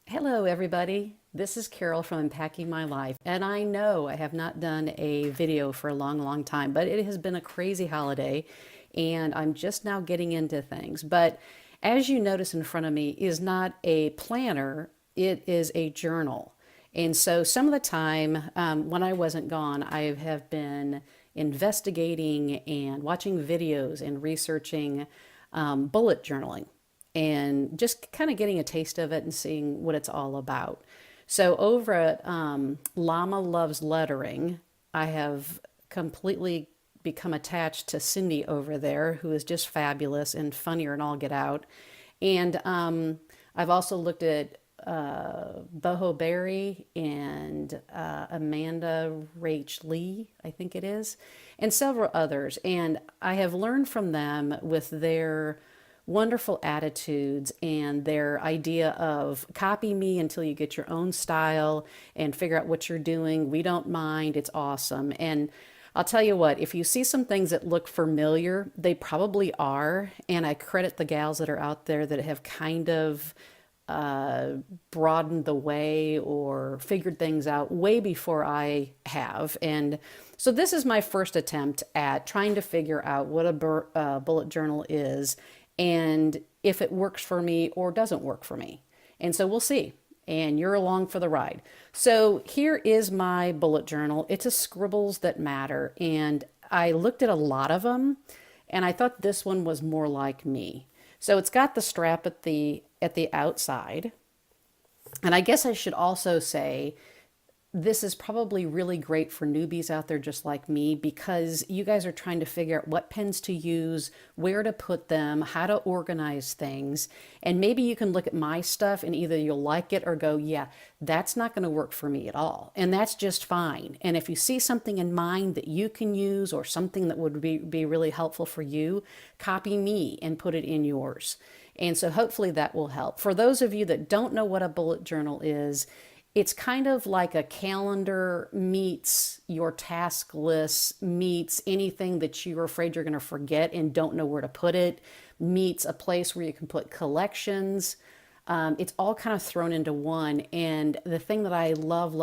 Hello everybody, this is Carol from Unpacking My Life, and I know I have not done a video for a long time, but it has been a crazy holiday and I'm just now getting into things. But as you notice in front of me is not a planner, it is a journal. And so some of the time when I wasn't gone, I have been investigating and watching videos and researching bullet journaling and just kind of getting a taste of it and seeing what it's all about. So over at Llama Loves Lettering, I have completely become attached to Cindy over there, who is just fabulous and funnier and all get out. And I've also looked at Boho Berry and Amanda Rach Lee, I think it is, and several others. And I have learned from them with their wonderful attitudes and their idea of copy me until you get your own style and figure out what you're doing. We don't mind. It's awesome. And I'll tell you what, if you see some things that look familiar, they probably are. And I credit the gals that are out there that have kind of broadened the way or figured things out way before I have. And so this is my first attempt at trying to figure out what a bullet journal is and if it works for me or doesn't work for me. And so we'll see. And you're along for the ride. So here is my bullet journal. It's a Scribbles That Matter. And I looked at a lot of them and I thought this one was more like me. So it's got the strap at the outside. And I guess I should also say this is probably really great for newbies out there just like me, because you guys are trying to figure out what pens to use, where to put them, how to organize things. And maybe you can look at my stuff and either you'll like it or go, yeah, that's not going to work for me at all. And that's just fine. And if you see something in mind that you can use or something that would be really helpful for you, copy me and put it in yours. And so hopefully that will help. For those of you that don't know what a bullet journal is, it's kind of like a calendar meets your task list, meets anything that you're afraid you're going to forget and don't know where to put it, meets a place where you can put collections. It's all kind of thrown into one. And the thing that I love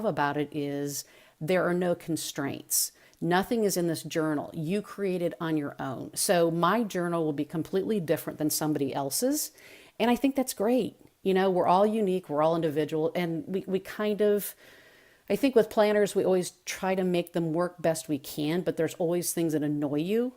about it is there are no constraints. Nothing is in this journal. You create it on your own. So my journal will be completely different than somebody else's. And I think that's great. You know, we're all unique, we're all individual, and we kind of, I think with planners, we always try to make them work best we can, but there's always things that annoy you.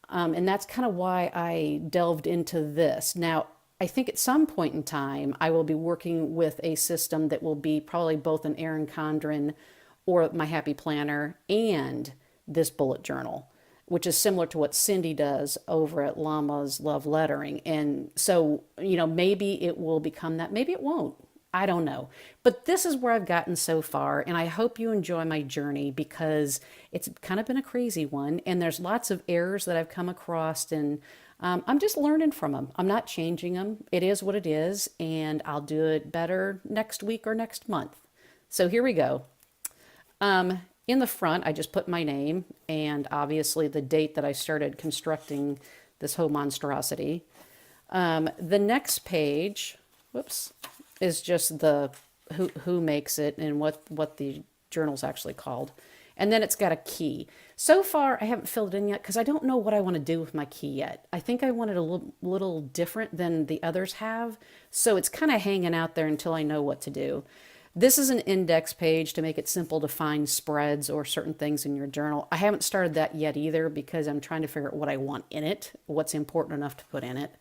And that's kind of why I delved into this. Now, I think at some point in time, I will be working with a system that will be probably both an Erin Condren or my Happy Planner and this bullet journal, which is similar to what Cindy does over at Llama's Love Lettering. And so, you know, maybe it will become that, maybe it won't. I don't know. But this is where I've gotten so far, and I hope you enjoy my journey because it's kind of been a crazy one, and there's lots of errors that I've come across, and I'm just learning from them. I'm not changing them. It is what it is, and I'll do it better next week or next month. So here we go. In the front, I just put my name and obviously the date that I started constructing this whole monstrosity. The next page, whoops, is just the who makes it and what the journal's actually called. And then it's got a key. So far, I haven't filled it in yet because I don't know what I want to do with my key yet. I think I want it a little different than the others have. So it's kind of hanging out there until I know what to do. This is an index page to make it simple to find spreads or certain things in your journal. I haven't started that yet either because I'm trying to figure out what I want in it, what's important enough to put in it.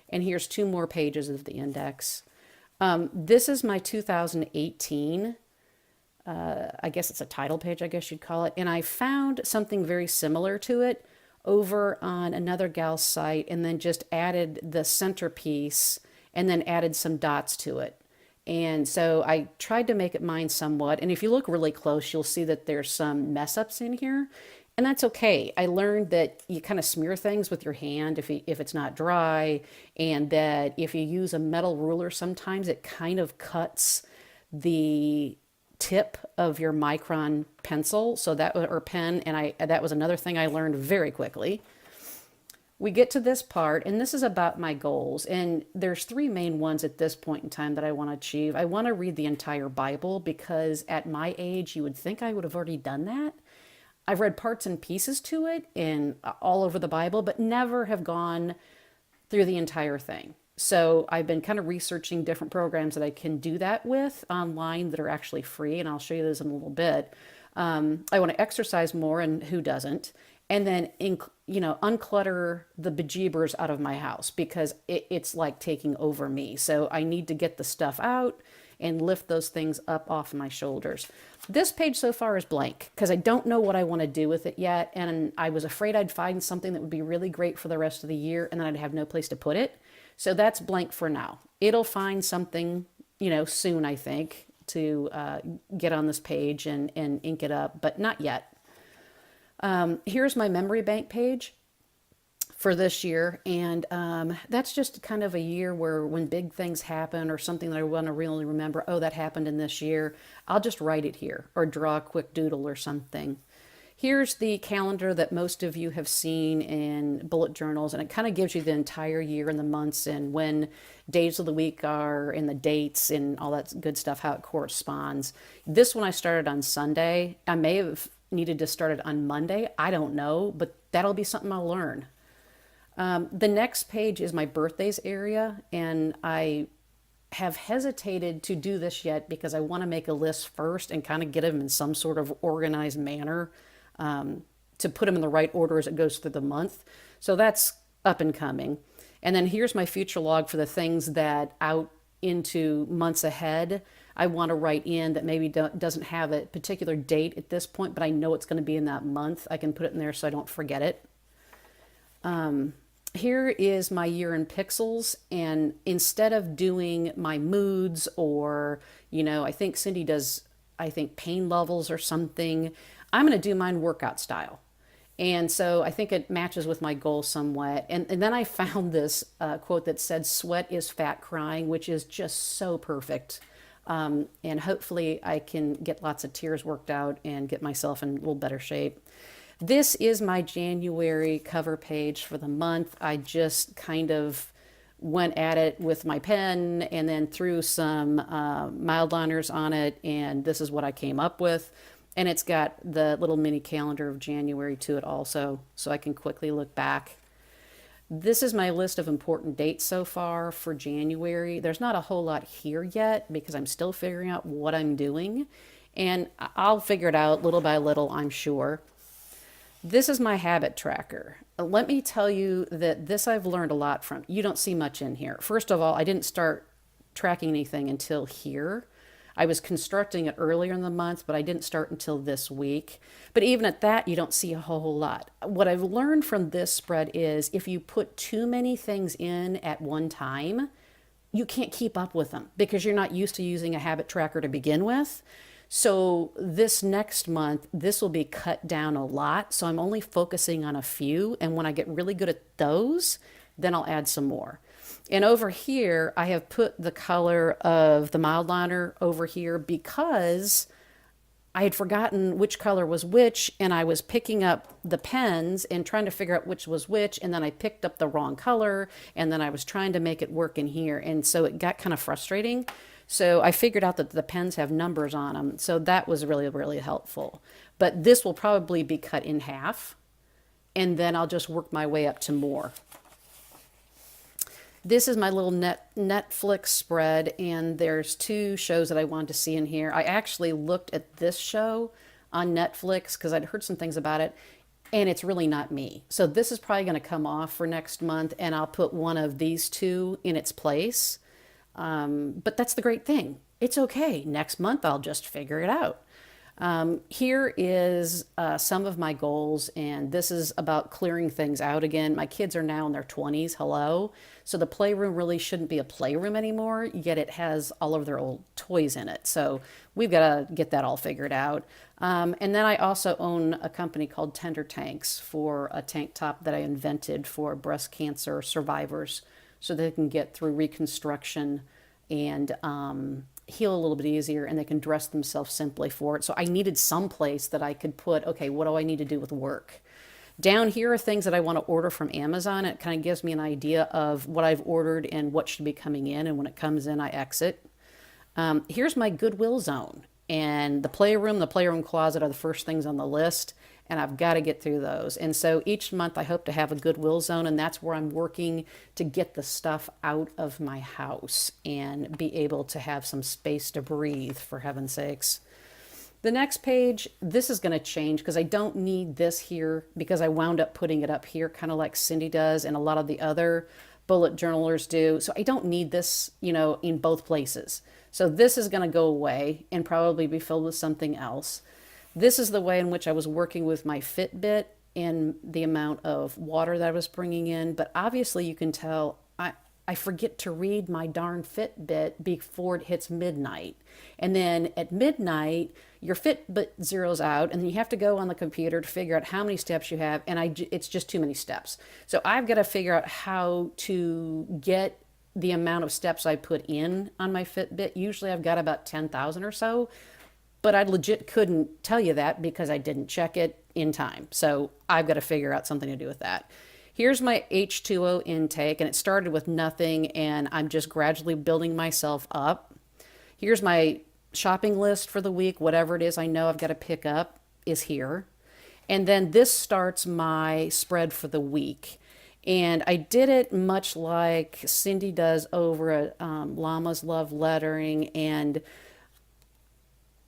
And here's 2 more pages of the index. This is my 2018, I guess it's a title page, I guess you'd call it. And I found something very similar to it over on another gal's site and then just added the centerpiece and then added some dots to it. And so I tried to make it mine somewhat. And if you look really close, you'll see that there's some mess ups in here. And that's okay. I learned that you kind of smear things with your hand if it's not dry, and that if you use a metal ruler, sometimes it kind of cuts the tip of your micron pencil, so that or pen, and that was another thing I learned very quickly. we get to this part, and this is about my goals. And there's three main ones at this point in time that I want to achieve. I want to read the entire Bible because at my age, you would think I would have already done that. I've read parts and pieces to it and all over the Bible, but never have gone through the entire thing. So I've been kind of researching different programs that I can do that with online that are actually free, and I'll show you those in a little bit. I want to exercise more, and who doesn't? And then, unclutter the bejeebers out of my house because it's like taking over me. So I need to get the stuff out and lift those things up off my shoulders. This page so far is blank because I don't know what I want to do with it yet. And I was afraid I'd find something that would be really great for the rest of the year and then I'd have no place to put it. So that's blank for now. It'll find something, soon, I think, to get on this page and ink it up, but not yet. Here's my memory bank page for this year. And that's just kind of a year where when big things happen or something that I want to really remember, oh, that happened in this year, I'll just write it here or draw a quick doodle or something. Here's the calendar that most of you have seen in bullet journals, and it kind of gives you the entire year and the months and when days of the week are and the dates and all that good stuff, how it corresponds. This one I started on Sunday. I may have needed to start it on Monday. I don't know, but that'll be something I'll learn. The next page is my birthdays area, and I have hesitated to do this yet because I want to make a list first and kind of get them in some sort of organized manner to put them in the right order as it goes through the month. So that's up and coming. And then here's my future log for the things that out into months ahead I want to write in that maybe doesn't have a particular date at this point, but I know it's going to be in that month. I can put it in there so I don't forget it. Here is my year in pixels, and instead of doing my moods or, I think Cindy does, pain levels or something, I'm going to do mine workout style. And so I think it matches with my goal somewhat. And then I found this quote that said, "Sweat is fat crying," which is just so perfect. And hopefully I can get lots of tears worked out and get myself in a little better shape. This is my January cover page for the month. I just kind of went at it with my pen and then threw some Mildliners on it, and this is what I came up with. And it's got the little mini calendar of January to it also, so I can quickly look back. This is my list of important dates so far for January. There's not a whole lot here yet because I'm still figuring out what I'm doing, and I'll figure it out little by little, I'm sure. This is my habit tracker. Let me tell you that this I've learned a lot from. You don't see much in here. First of all, I didn't start tracking anything until here. I was constructing it earlier in the month, but I didn't start until this week. But even at that, you don't see a whole lot. What I've learned from this spread is if you put too many things in at one time, you can't keep up with them because you're not used to using a habit tracker to begin with. So this next month, this will be cut down a lot. So I'm only focusing on a few. And when I get really good at those, then I'll add some more. And over here, I have put the color of the Mildliner over here because I had forgotten which color was which, and I was picking up the pens and trying to figure out which was which, and then I picked up the wrong color, and then I was trying to make it work in here, and so it got kind of frustrating. So I figured out that the pens have numbers on them, so that was really, really helpful. But this will probably be cut in half, and then I'll just work my way up to more. This is my little Netflix spread, and there's two shows that I wanted to see in here. I actually looked at this show on Netflix because I'd heard some things about it, and it's really not me. So this is probably going to come off for next month, and I'll put one of these two in its place. But that's the great thing. It's okay. Next month, I'll just figure it out. Here is some of my goals, and this is about clearing things out again. My kids are now in their 20s, hello. So the playroom really shouldn't be a playroom anymore, yet it has all of their old toys in it. So we've got to get that all figured out. And then I also own a company called Tender Tanks for a tank top that I invented for breast cancer survivors so they can get through reconstruction and heal a little bit easier, and they can dress themselves simply for it. So I needed some place that I could put, okay, what do I need to do with work? Down here are things that I want to order from Amazon. It kind of gives me an idea of what I've ordered and what should be coming in. And when it comes in, I exit. Here's my Goodwill zone. And the playroom closet are the first things on the list. And I've got to get through those. And so each month I hope to have a Goodwill zone. And that's where I'm working to get the stuff out of my house and be able to have some space to breathe, for heaven's sakes. The next page, this is going to change because I don't need this here because I wound up putting it up here, kind of like Cindy does and a lot of the other bullet journalers do. So I don't need this, in both places. So this is going to go away and probably be filled with something else. This is the way in which I was working with my Fitbit and the amount of water that I was bringing in. But obviously you can tell I forget to read my darn Fitbit before it hits midnight. And then at midnight, your Fitbit zeroes out, and then you have to go on the computer to figure out how many steps you have, and it's just too many steps. So I've got to figure out how to get the amount of steps I put in on my Fitbit. Usually I've got about 10,000 or so, but I legit couldn't tell you that because I didn't check it in time. So I've got to figure out something to do with that. Here's my H2O intake, and it started with nothing, and I'm just gradually building myself up. Here's my shopping list for the week. Whatever it is I know I've got to pick up is here. And then this starts my spread for the week. And I did it much like Cindy does over at Llamas Love Lettering, and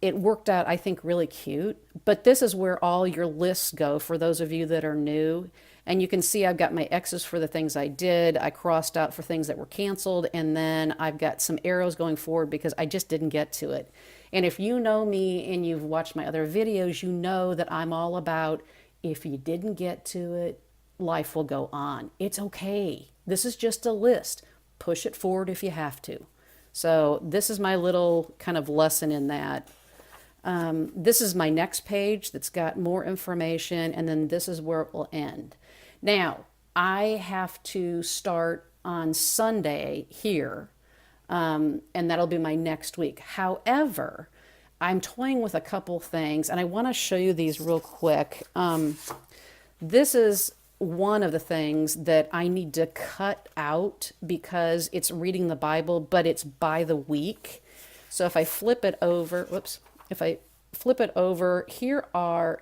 it worked out, I think, really cute. But this is where all your lists go for those of you that are new. And you can see I've got my X's for the things I did. I crossed out for things that were canceled. And then I've got some arrows going forward because I just didn't get to it. And if you know me and you've watched my other videos, you know that I'm all about if you didn't get to it, life will go on. It's okay. This is just a list. Push it forward if you have to. So this is my little kind of lesson in that. This is my next page that's got more information, and then this is where it will end. Now, I have to start on Sunday here, and that'll be my next week. However, I'm toying with a couple things, and I want to show you these real quick. This is one of the things that I need to cut out because it's reading the Bible, but it's by the week. So if I flip it over, if I flip it over,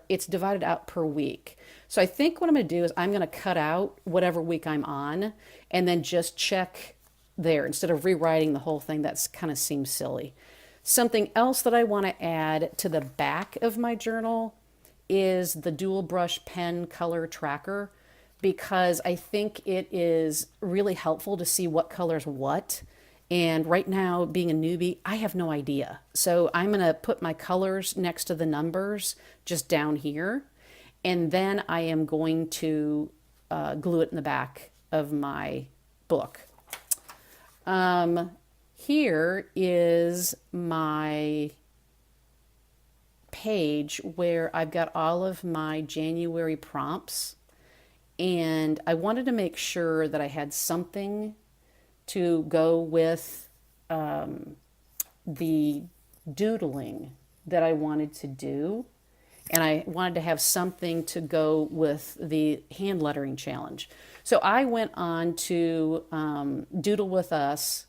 it's divided out per week. So I think what I'm going to do is I'm going to cut out whatever week I'm on and then just check there instead of rewriting the whole thing. That's kind of seems silly. Something else that I want to add to the back of my journal is the dual brush pen color tracker, because I think it is really helpful to see what color's what. And right now, being a newbie, I have no idea. So I'm going to put my colors next to the numbers just down here. And then I am going to glue it in the back of my book. Here is my page where I've got all of my January prompts. And I wanted to make sure that I had something to go with the doodling that I wanted to do. And I wanted to have something to go with the hand lettering challenge. So I went on to Doodle With Us,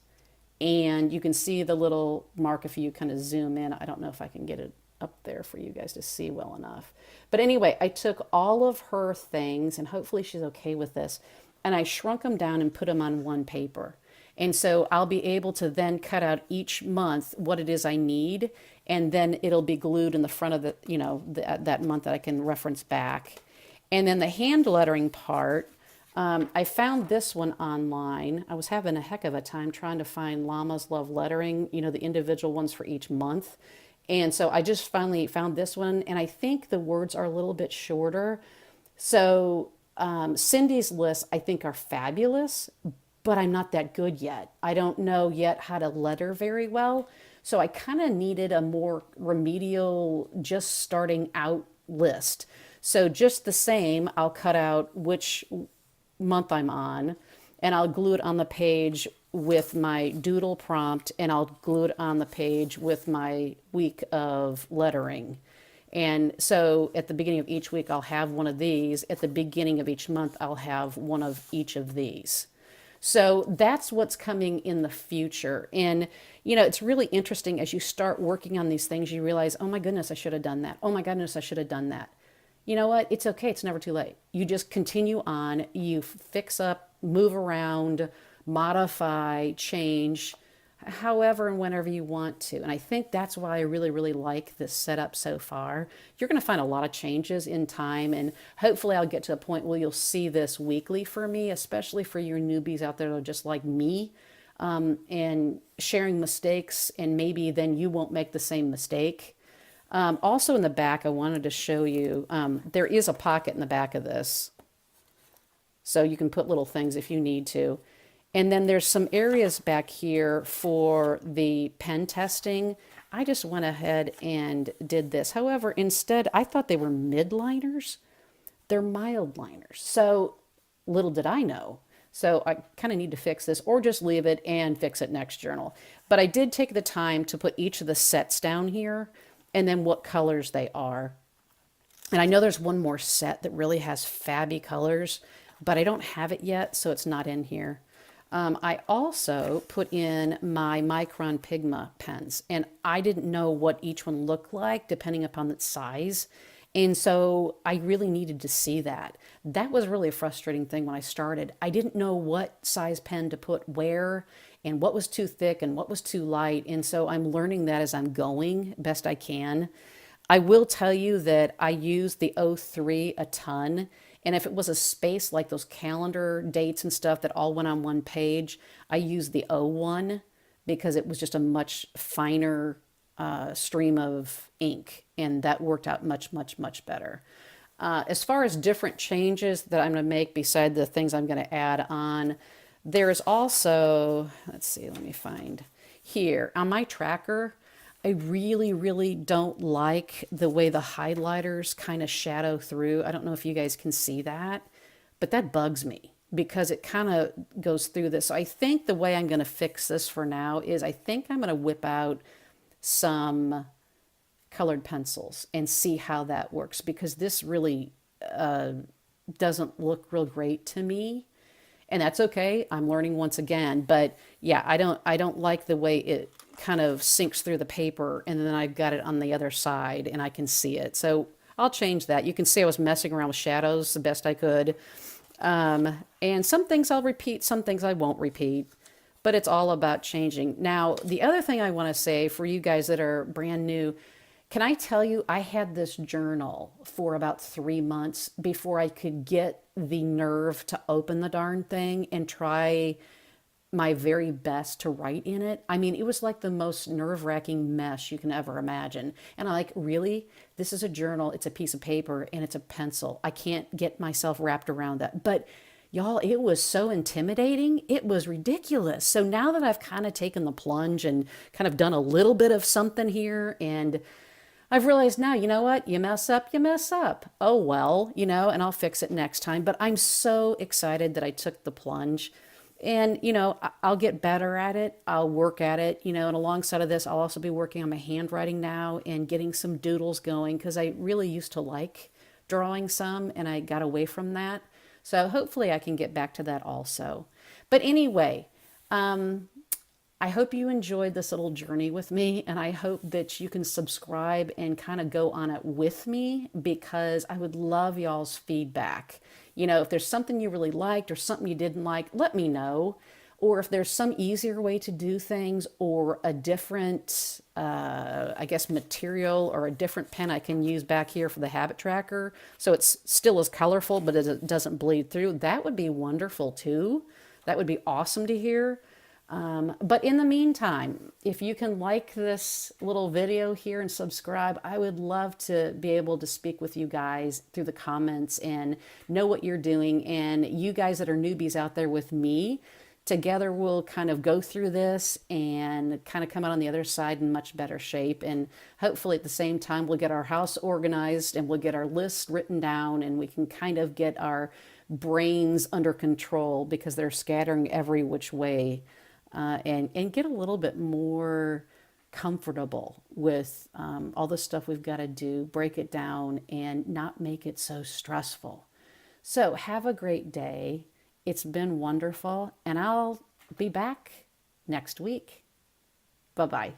and you can see the little mark if you kind of zoom in. I don't know if I can get it up there for you guys to see well enough. But anyway, I took all of her things, and hopefully she's okay with this, and I shrunk them down and put them on one paper. And so I'll be able to then cut out each month what it is I need, and then it'll be glued in the front of the, that month that I can reference back. And then the hand lettering part, I found this one online. I was having a heck of a time trying to find Llamas Love Lettering, the individual ones for each month. And so I just finally found this one, and I think the words are a little bit shorter. So Cindy's lists, I think, are fabulous, but I'm not that good yet. I don't know yet how to letter very well. So I kind of needed a more remedial, just starting out list. So just the same, I'll cut out which month I'm on, and I'll glue it on the page with my doodle prompt, and I'll glue it on the page with my week of lettering. And so at the beginning of each week, I'll have one of these. At the beginning of each month, I'll have one of each of these. So that's what's coming in the future. And, it's really interesting as you start working on these things, you realize, oh my goodness, I should have done that. Oh my goodness, I should have done that. You know what? It's okay. It's never too late. You just continue on. You fix up, move around, modify, change, however and whenever you want to. And I think that's why I really, really like this setup so far. You're going to find a lot of changes in time, and hopefully I'll get to a point where you'll see this weekly for me, especially for your newbies out there that are just like me, and sharing mistakes, and maybe then you won't make the same mistake. Also in the back, I wanted to show you, there is a pocket in the back of this. So you can put little things if you need to. And then there's some areas back here for the pen testing. I just went ahead and did this. However, instead, I thought they were Mildliners. They're Mildliners. So little did I know. So I kind of need to fix this, or just leave it and fix it next journal. But I did take the time to put each of the sets down here and then what colors they are. And I know there's one more set that really has fabby colors, but I don't have it yet, so it's not in here. I also put in my Micron Pigma pens, and I didn't know what each one looked like depending upon its size. And so I really needed to see that. That was really a frustrating thing when I started. I didn't know what size pen to put where, and what was too thick and what was too light. And so I'm learning that as I'm going best I can. I will tell you that I use the O3 a ton. And if it was a space like those calendar dates and stuff that all went on one page, I used the O1 because it was just a much finer stream of ink. And that worked out much, much, much better. As far as different changes that I'm going to make beside the things I'm going to add on, there's also, let's see, let me find here on my tracker. I really, really don't like the way the highlighters kind of shadow through. I don't know if you guys can see that, but that bugs me because it kind of goes through this. So I think the way I'm going to fix this for now is I think I'm going to whip out some colored pencils and see how that works, because this really doesn't look real great to me. And that's okay. I'm learning once again, but yeah, I don't like the way it kind of sinks through the paper, and then I've got it on the other side and I can see it. So I'll change that. You can see I was messing around with shadows the best I could. And some things I'll repeat, some things I won't repeat, but it's all about changing. Now, the other thing I want to say for you guys that are brand new, can I tell you, I had this journal for about 3 months before I could get the nerve to open the darn thing and try my very best to write in it. I mean, it was like the most nerve-wracking mess you can ever imagine. And I'm like, really? This is a journal, it's a piece of paper, and it's a pencil. I can't get myself wrapped around that. But y'all, it was so intimidating. It was ridiculous. So now that I've kind of taken the plunge and kind of done a little bit of something here, and I've realized now, you know what? You mess up, you mess up. Oh, well, and I'll fix it next time. But I'm so excited that I took the plunge. And, I'll get better at it. I'll work at it, and alongside of this, I'll also be working on my handwriting now and getting some doodles going, because I really used to like drawing some and I got away from that. So hopefully I can get back to that also. But anyway, I hope you enjoyed this little journey with me, and I hope that you can subscribe and kind of go on it with me, because I would love y'all's feedback. If there's something you really liked or something you didn't like, let me know. Or if there's some easier way to do things, or a different, material, or a different pen I can use back here for the habit tracker, so it's still as colorful, but it doesn't bleed through, that would be wonderful too. That would be awesome to hear. But in the meantime, if you can like this little video here and subscribe, I would love to be able to speak with you guys through the comments and know what you're doing. And you guys that are newbies out there with me, together we'll kind of go through this and kind of come out on the other side in much better shape. And hopefully at the same time, we'll get our house organized and we'll get our list written down, and we can kind of get our brains under control, because they're scattering every which way. And get a little bit more comfortable with all the stuff we've got to do, break it down, and not make it so stressful. So have a great day. It's been wonderful, and I'll be back next week. Bye-bye.